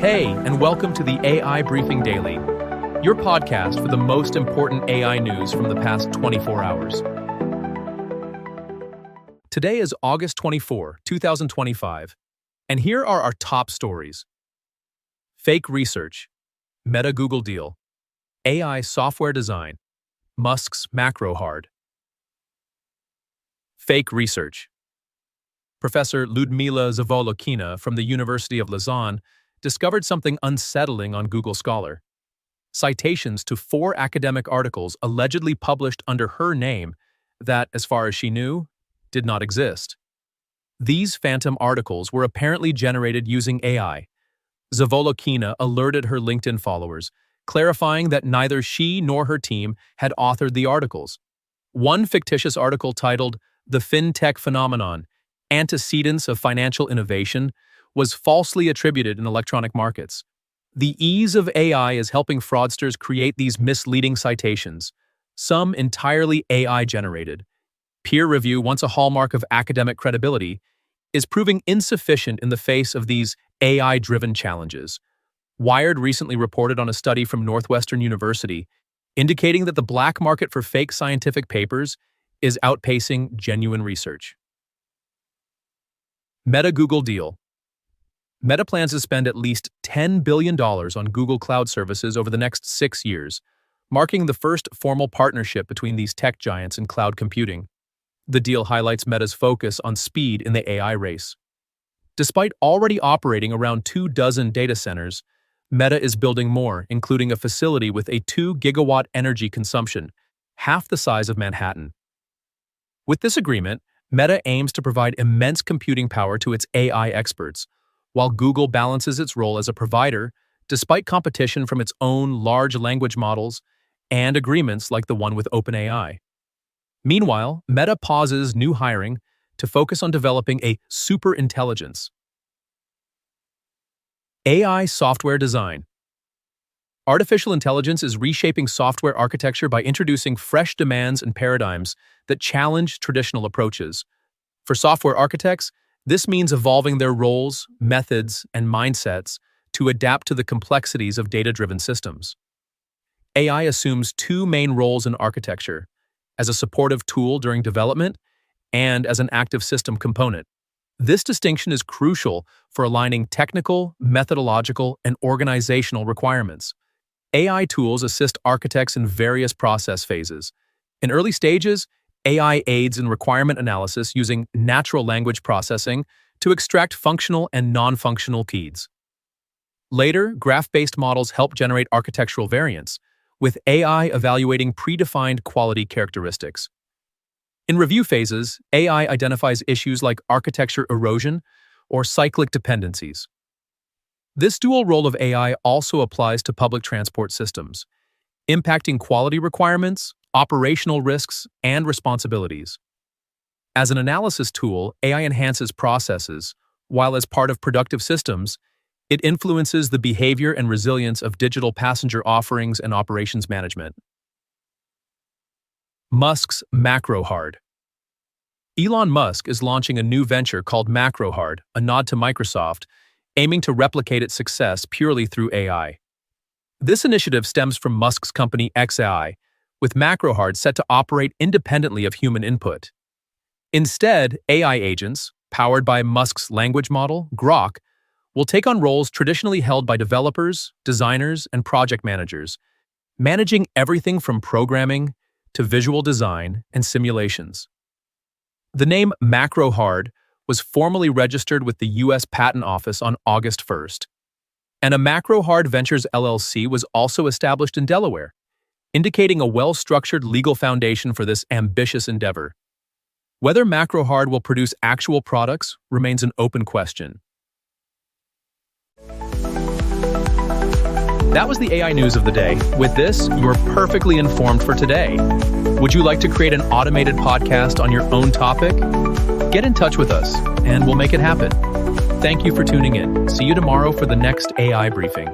Hey, and welcome to the AI Briefing Daily, your podcast for the most important AI news from the past 24 hours. Today is August 24, 2025, and here are our top stories. Fake research, Meta-Google deal, AI software design, Musk's Macrohard. Fake research. Professor Ludmila Zavolokina from the University of Lausanne discovered something unsettling on Google Scholar. Citations to 4 academic articles allegedly published under her name that, as far as she knew, did not exist. These phantom articles were apparently generated using AI. Zavolokina alerted her LinkedIn followers, clarifying that neither she nor her team had authored the articles. One fictitious article titled "The FinTech Phenomenon: Antecedents of Financial Innovation" was falsely attributed in electronic markets. The ease of AI is helping fraudsters create these misleading citations, some entirely AI-generated. Peer review, once a hallmark of academic credibility, is proving insufficient in the face of these AI-driven challenges. Wired recently reported on a study from Northwestern University indicating that the black market for fake scientific papers is outpacing genuine research. Meta-Google deal. Meta plans to spend at least $10 billion on Google Cloud services over the next 6 years, marking the first formal partnership between these tech giants in cloud computing. The deal highlights Meta's focus on speed in the AI race. Despite already operating around 24 data centers, Meta is building more, including a facility with a 2-gigawatt energy consumption, half the size of Manhattan. With this agreement, Meta aims to provide immense computing power to its AI experts, while Google balances its role as a provider despite competition from its own large language models and agreements like the one with OpenAI. Meanwhile, Meta pauses new hiring to focus on developing a superintelligence. AI software design. Artificial intelligence is reshaping software architecture by introducing fresh demands and paradigms that challenge traditional approaches. For software architects, this means evolving their roles, methods, and mindsets to adapt to the complexities of data-driven systems. AI assumes 2 main roles in architecture: as a supportive tool during development and as an active system component. This distinction is crucial for aligning technical, methodological, and organizational requirements. AI tools assist architects in various process phases. In early stages, AI aids in requirement analysis using natural language processing to extract functional and non-functional keys. Later, graph-based models help generate architectural variants, with AI evaluating predefined quality characteristics. In review phases, AI identifies issues like architecture erosion or cyclic dependencies. This dual role of AI also applies to public transport systems, impacting quality requirements, operational risks, and responsibilities. As an analysis tool, AI enhances processes, while as part of productive systems, it influences the behavior and resilience of digital passenger offerings and operations management. Musk's Macrohard. Elon Musk is launching a new venture called Macrohard, a nod to Microsoft, aiming to replicate its success purely through AI. This initiative stems from Musk's company xAI, with Macrohard set to operate independently of human input. Instead, AI agents, powered by Musk's language model, Grok, will take on roles traditionally held by developers, designers, and project managers, managing everything from programming to visual design and simulations. The name Macrohard was formally registered with the U.S. Patent Office on August 1st, and a Macrohard Ventures LLC was also established in Delaware, indicating a well-structured legal foundation for this ambitious endeavor. Whether Macrohard will produce actual products remains an open question. That was the AI news of the day. With this, you're perfectly informed for today. Would you like to create an automated podcast on your own topic? Get in touch with us, and we'll make it happen. Thank you for tuning in. See you tomorrow for the next AI briefing.